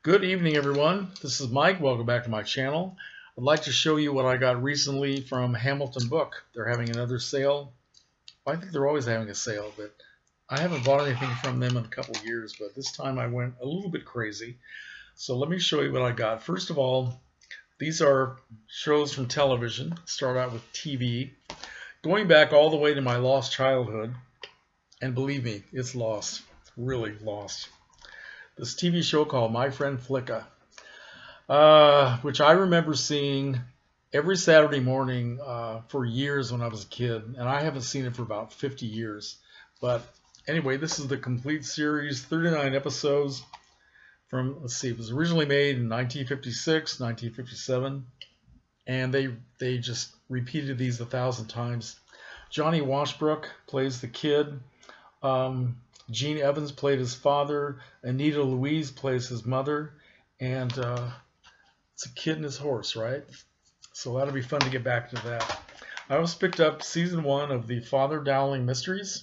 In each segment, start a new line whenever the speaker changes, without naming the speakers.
Good evening, everyone. This is Mike. Welcome back to my channel. I'd like to show you what I got recently from Hamilton Book. They're having another sale. I think they're always having a sale, but I haven't bought anything from them in a couple of years, but this time I went a little bit crazy. So let me show you what I got. First of all, these are shows from television. Start out with TV. Going back all the way to my lost childhood, and believe me, it's lost. Really lost. This TV show called My Friend Flicka, which I remember seeing every Saturday morning for years when I was a kid, and I haven't seen it for about 50 years. But anyway, this is the complete series, 39 episodes from, let's see, it was originally made in 1956, 1957, and they just repeated these 1,000 times. Johnny Washbrook plays the kid. Gene Evans played his father. Anita Louise plays his mother. And it's a kid and his horse, right? So that'll be fun to get back to that. I also picked up season 1 of the Father Dowling Mysteries,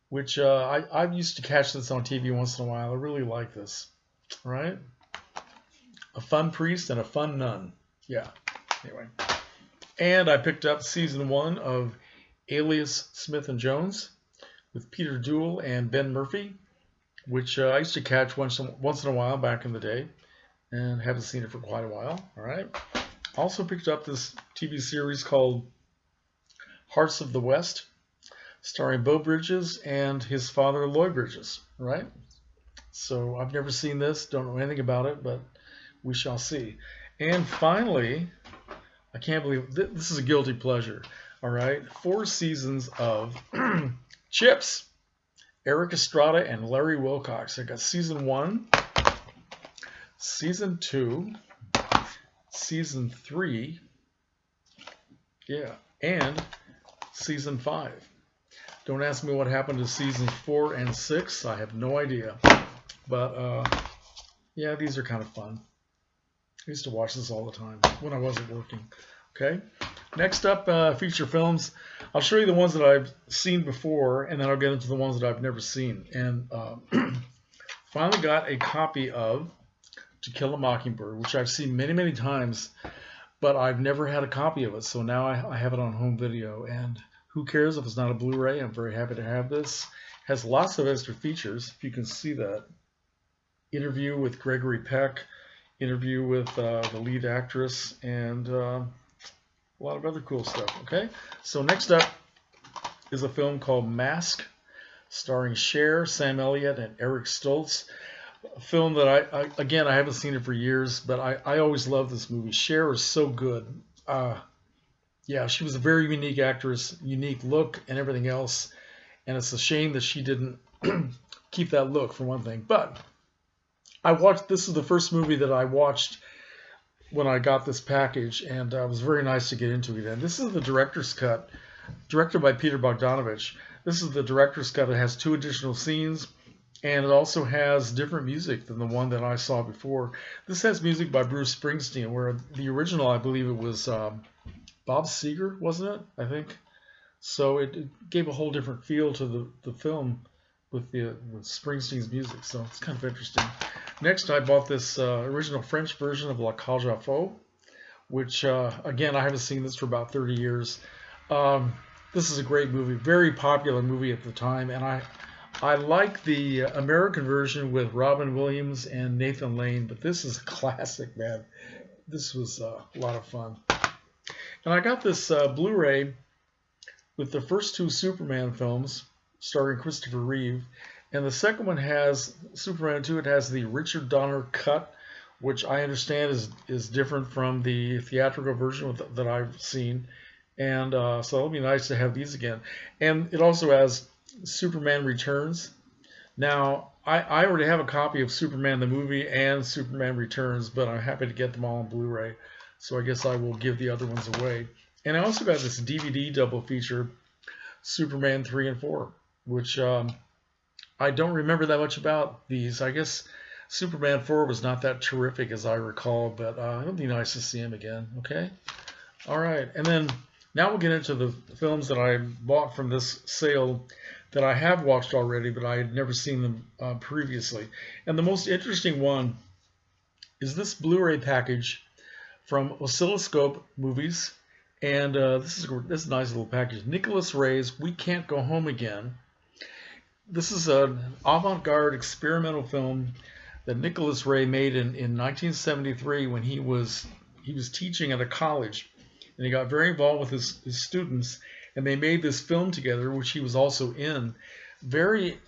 which I used to catch this on TV once in a while. I really like this, right? A fun priest and a fun nun. Yeah, anyway. And I picked up season 1 of Alias Smith and Jones with Peter Duell and Ben Murphy, which I used to catch once in a while back in the day, and haven't seen it for quite a while. All right. Also picked up this TV series called Hearts of the West, starring Beau Bridges and his father Lloyd Bridges. All right. So I've never seen this, don't know anything about it, but we shall see. And finally, I can't believe this is a guilty pleasure. All right, 4 seasons of Chips, Eric Estrada and Larry Wilcox. I got season 1, season 2, season 3, yeah, and season 5. Don't ask me what happened to seasons 4 and 6. I have no idea. But yeah, these are kind of fun. I used to watch this all the time when I wasn't working. Okay. Next up, feature films. I'll show you the ones that I've seen before, and then I'll get into the ones that I've never seen. And finally got a copy of To Kill a Mockingbird, which I've seen many, many times, but I've never had a copy of it. So now I have it on home video, and who cares if it's not a Blu-ray? I'm very happy to have this. It has lots of extra features, if you can see that. Interview with Gregory Peck, interview with the lead actress, and a lot of other cool stuff. Okay, so next up is a film called Mask, starring Cher, Sam Elliott, and Eric Stoltz. A film that I haven't seen it for years, but I always love this movie. Cher is so good. Yeah, she was a very unique actress, unique look and everything else, and it's a shame that she didn't keep that look, for one thing. But this is the first movie that I watched when I got this package, and it was very nice to get into it. And this is the director's cut, directed by Peter Bogdanovich. This is the director's cut. It has 2 additional scenes, and it also has different music than the one that I saw before. This has music by Bruce Springsteen, where the original, I believe it was Bob Seger, wasn't it? I think. So it gave a whole different feel to the film with Springsteen's music. So it's kind of interesting. Next, I bought this original French version of La Cage aux Folles, which, again, I haven't seen this for about 30 years. This is a great movie, very popular movie at the time, and I like the American version with Robin Williams and Nathan Lane, but this is a classic, man. This was a lot of fun. And I got this Blu-ray with the first 2 Superman films, starring Christopher Reeve. And the second one has Superman 2. It has the Richard Donner cut, which I understand is different from the theatrical version that I've seen. And so it'll be nice to have these again. And it also has Superman Returns. Now, I already have a copy of Superman the movie and Superman Returns, but I'm happy to get them all on Blu-ray. So I guess I will give the other ones away. And I also got this DVD double feature, Superman 3 and 4, which I don't remember that much about these. I guess Superman 4 was not that terrific as I recall, but it'll be nice to see him again. Okay? All right. And then now we'll get into the films that I bought from this sale that I have watched already, but I had never seen them previously. And the most interesting one is this Blu-ray package from Oscilloscope Movies. And this is a nice little package. Nicholas Ray's We Can't Go Home Again. This is an avant-garde experimental film that Nicholas Ray made in 1973 when he was teaching at a college, and he got very involved with his students, and they made this film together, which he was also in. Very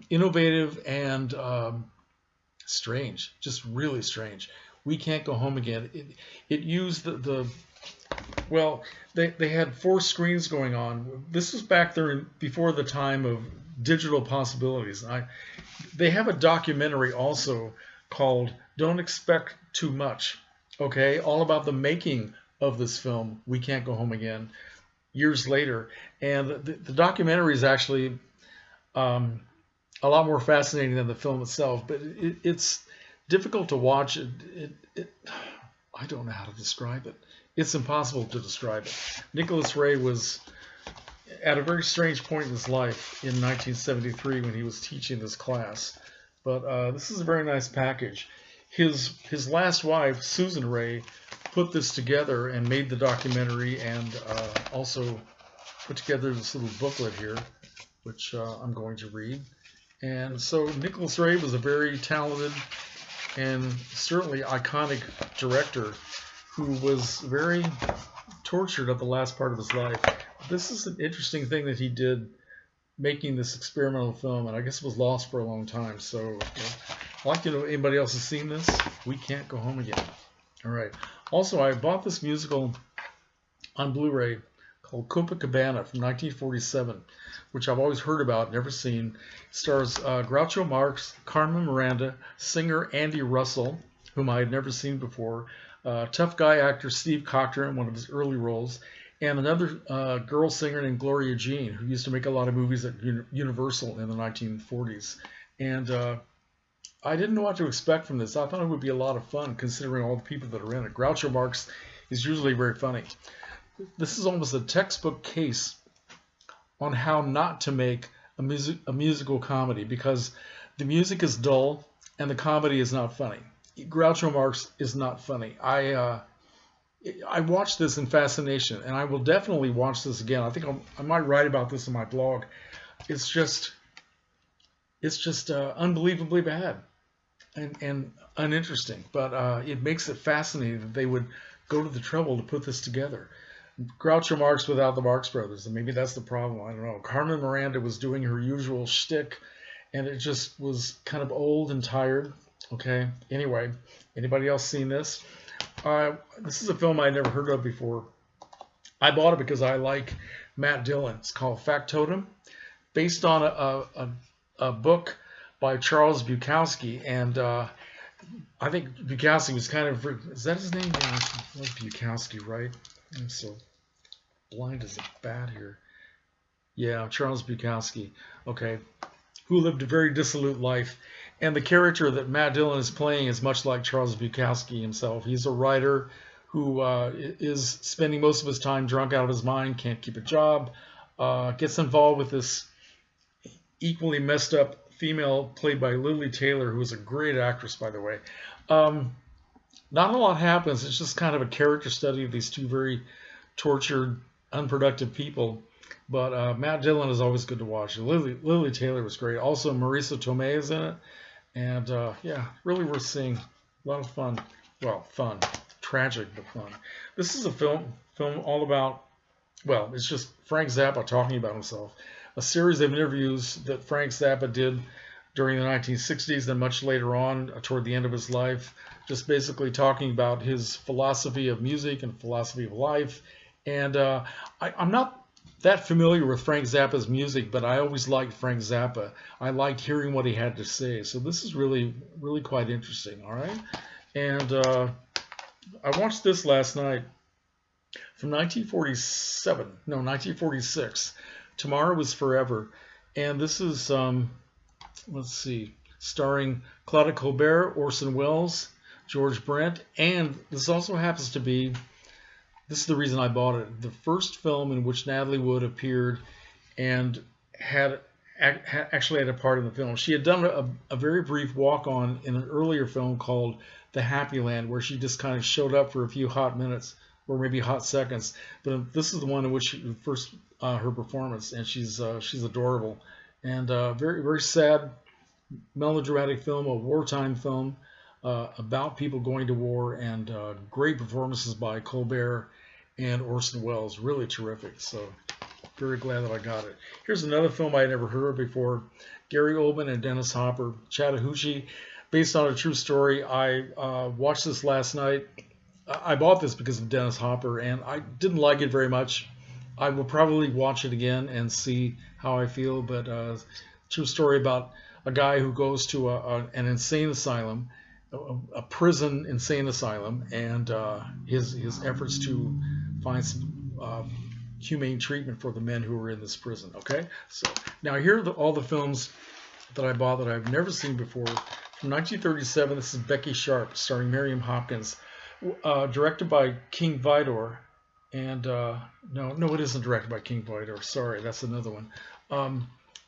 innovative and strange, just really strange. We Can't Go Home Again. It used well, they had 4 screens going on. This was back there before the time of digital possibilities. They have a documentary also called Don't Expect Too Much, okay, all about the making of this film, We Can't Go Home Again, years later. And the documentary is actually a lot more fascinating than the film itself, but it's difficult to watch. I don't know how to describe it. It's impossible to describe it. Nicholas Ray was at a very strange point in his life in 1973 when he was teaching this class. But this is a very nice package. His last wife, Susan Ray, put this together and made the documentary, and also put together this little booklet here, which I'm going to read. And so Nicholas Ray was a very talented and certainly iconic director who was very tortured at the last part of his life. This is an interesting thing that he did, making this experimental film, and I guess it was lost for a long time. So I'd like to know if anybody else has seen this. We Can't Go Home Again. All right. Also, I bought this musical on Blu-ray called Copacabana from 1947, which I've always heard about, never seen. It stars Groucho Marx, Carmen Miranda, singer Andy Russell, whom I had never seen before, tough guy actor Steve Cochran, one of his early roles, and another girl singer named Gloria Jean, who used to make a lot of movies at Universal in the 1940s. And I didn't know what to expect from this. I thought it would be a lot of fun, considering all the people that are in it. Groucho Marx is usually very funny. This is almost a textbook case on how not to make a musical comedy, because the music is dull and the comedy is not funny. Groucho Marx is not funny. I watched this in fascination, and I will definitely watch this again. I think I might write about this in my blog. It's just unbelievably bad and uninteresting, but it makes it fascinating that they would go to the trouble to put this together. Groucho Marx without the Marx Brothers, and maybe that's the problem. I don't know. Carmen Miranda was doing her usual shtick, and it just was kind of old and tired. Okay. Anyway, anybody else seen this? This is a film I never heard of before. I bought it because I like Matt Dillon. It's called Factotum, based on a book by Charles Bukowski, and I think Bukowski was kind of, is that his name? Yeah, it was Bukowski, right? I'm so blind as a bat here. Yeah, Charles Bukowski. Okay. Who lived a very dissolute life. And the character that Matt Dillon is playing is much like Charles Bukowski himself. He's a writer who is spending most of his time drunk out of his mind, can't keep a job, gets involved with this equally messed up female played by Lily Taylor, who is a great actress, by the way. Not a lot happens. It's just kind of a character study of these two very tortured, unproductive people. But Matt Dillon is always good to watch. Lily Taylor was great. Also, Marisa Tomei is in it. And yeah, really worth seeing. A lot of fun. Well, fun. Tragic, but fun. This is a film all about, well, it's just Frank Zappa talking about himself. A series of interviews that Frank Zappa did during the 1960s, then much later on, toward the end of his life, just basically talking about his philosophy of music and philosophy of life. And I'm not that familiar with Frank Zappa's music, but I always liked Frank Zappa. I liked hearing what he had to say. So this is really, really quite interesting, all right? And I watched this last night from 1946. Tomorrow is Forever. And this is, let's see, starring Claudia Colbert, Orson Welles, George Brent, and this also happens to be, this is the reason I bought it, the first film in which Natalie Wood appeared and had actually had a part in the film. She had done a very brief walk-on in an earlier film called The Happy Land, where she just kind of showed up for a few hot minutes or maybe hot seconds. But this is the one in which first her performance, and she's adorable, and very very sad, melodramatic film, a wartime film about people going to war, and great performances by Colbert and Orson Welles, really terrific. So very glad that I got it. Here's another film I had never heard of before, Gary Oldman and Dennis Hopper, Chattahoochee, based on a true story. I watched this last night. I bought this because of Dennis Hopper, and I didn't like it very much. I will probably watch it again and see how I feel, but true story about a guy who goes to an insane asylum, a prison insane asylum, and his efforts to find some humane treatment for the men who were in this prison. Okay, so now here are all the films that I bought that I've never seen before. From 1937, this is Becky Sharp, starring Miriam Hopkins, directed by King Vidor. And no, it isn't directed by King Vidor. Sorry, that's another one.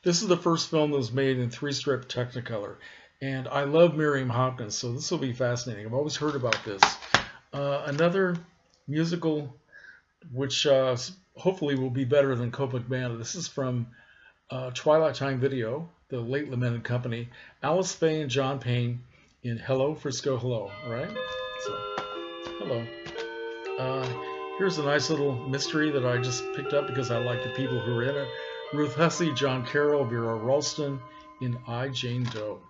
This is the first film that was made in 3-strip Technicolor. And I love Miriam Hopkins, so this will be fascinating. I've always heard about this. Another musical which hopefully will be better than Copacabana. This is from Twilight Time Video, the late lamented company. Alice Faye and John Payne in Hello, Frisco, Hello. All right? So, hello. Here's a nice little mystery that I just picked up because I like the people who are in it. Ruth Hussey, John Carroll, Vera Ralston in I, Jane Doe.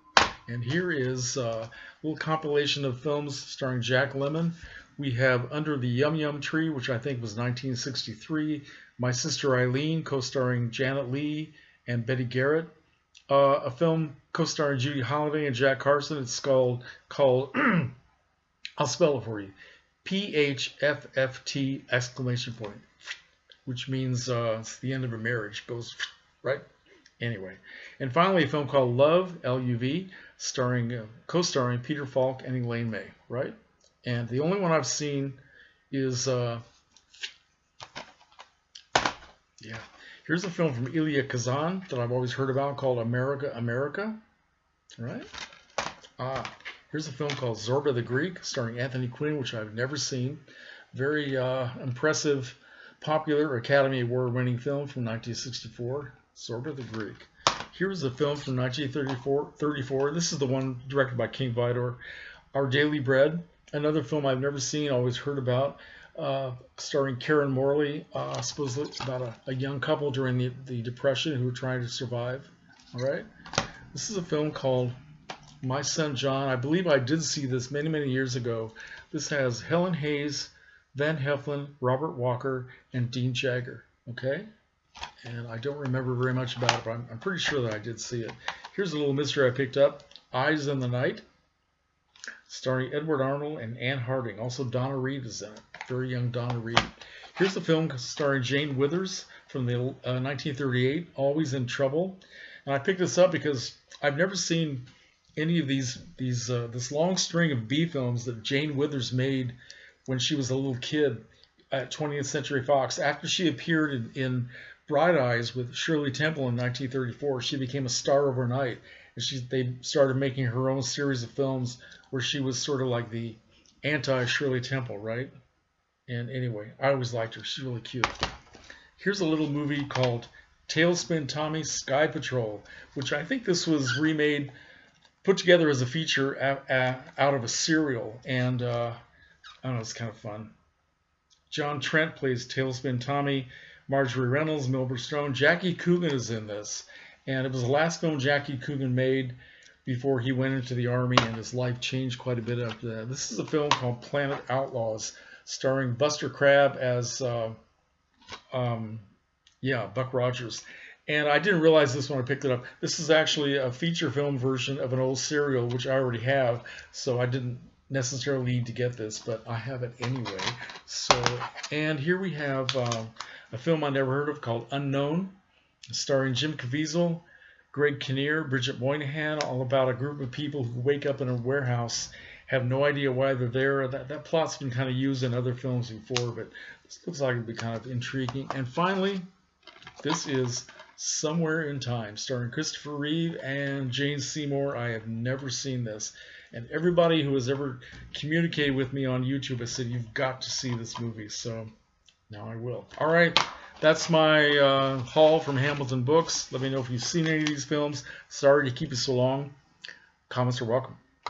And here is a little compilation of films starring Jack Lemmon. We have Under the Yum Yum Tree, which I think was 1963. My Sister Eileen, co-starring Janet Leigh and Betty Garrett. A film co-starring Judy Holliday and Jack Carson. It's called I'll spell it for you. PHFFT exclamation point, which means it's the end of a marriage. Goes right. Anyway, and finally a film called Love, L-U-V, co-starring Peter Falk and Elaine May. Right, and the only one I've seen is here's a film from Ilya Kazan that I've always heard about called America, America. Right. Here's a film called Zorba the Greek, starring Anthony Quinn, which I've never seen. Very impressive, popular Academy Award-winning film from 1964, Zorba the Greek. Here's a film from 1934. This is the one directed by King Vidor, Our Daily Bread, another film I've never seen, always heard about, starring Karen Morley, supposedly about a young couple during the Depression who were trying to survive. All right. This is a film called My Son John. I believe I did see this many, many years ago. This has Helen Hayes, Van Heflin, Robert Walker, and Dean Jagger. Okay? And I don't remember very much about it, but I'm pretty sure that I did see it. Here's a little mystery I picked up. Eyes in the Night, starring Edward Arnold and Anne Harding. Also Donna Reed is in it. Very young Donna Reed. Here's the film starring Jane Withers from the 1938, Always in Trouble. And I picked this up because I've never seen any of this long string of B films that Jane Withers made when she was a little kid at 20th Century Fox. After she appeared in Bright Eyes with Shirley Temple in 1934, she became a star overnight, and they started making her own series of films where she was sort of like the anti-Shirley Temple, right? And anyway, I always liked her. She's really cute. Here's a little movie called Tailspin Tommy Sky Patrol, which I think this was remade, put together as a feature out of a serial, and I don't know, it's kind of fun. John Trent plays Tailspin Tommy, Marjorie Reynolds, Milburn Stone, Jackie Coogan is in this, and it was the last film Jackie Coogan made before he went into the Army, and his life changed quite a bit after that. This is a film called Planet Outlaws, starring Buster Crabbe as Buck Rogers. And I didn't realize this when I picked it up. This is actually a feature film version of an old serial, which I already have, so I didn't necessarily need to get this, but I have it anyway. So, and here we have a film I never heard of called Unknown, starring Jim Caviezel, Greg Kinnear, Bridget Moynihan, all about a group of people who wake up in a warehouse, have no idea why they're there. That plot's been kind of used in other films before, but this looks like it'd be kind of intriguing. And finally, this is Somewhere in Time, starring Christopher Reeve and Jane Seymour. I have never seen this. And everybody who has ever communicated with me on YouTube has said, you've got to see this movie. So now I will. All right. That's my haul from Hamilton Books. Let me know if you've seen any of these films. Sorry to keep it so long. Comments are welcome.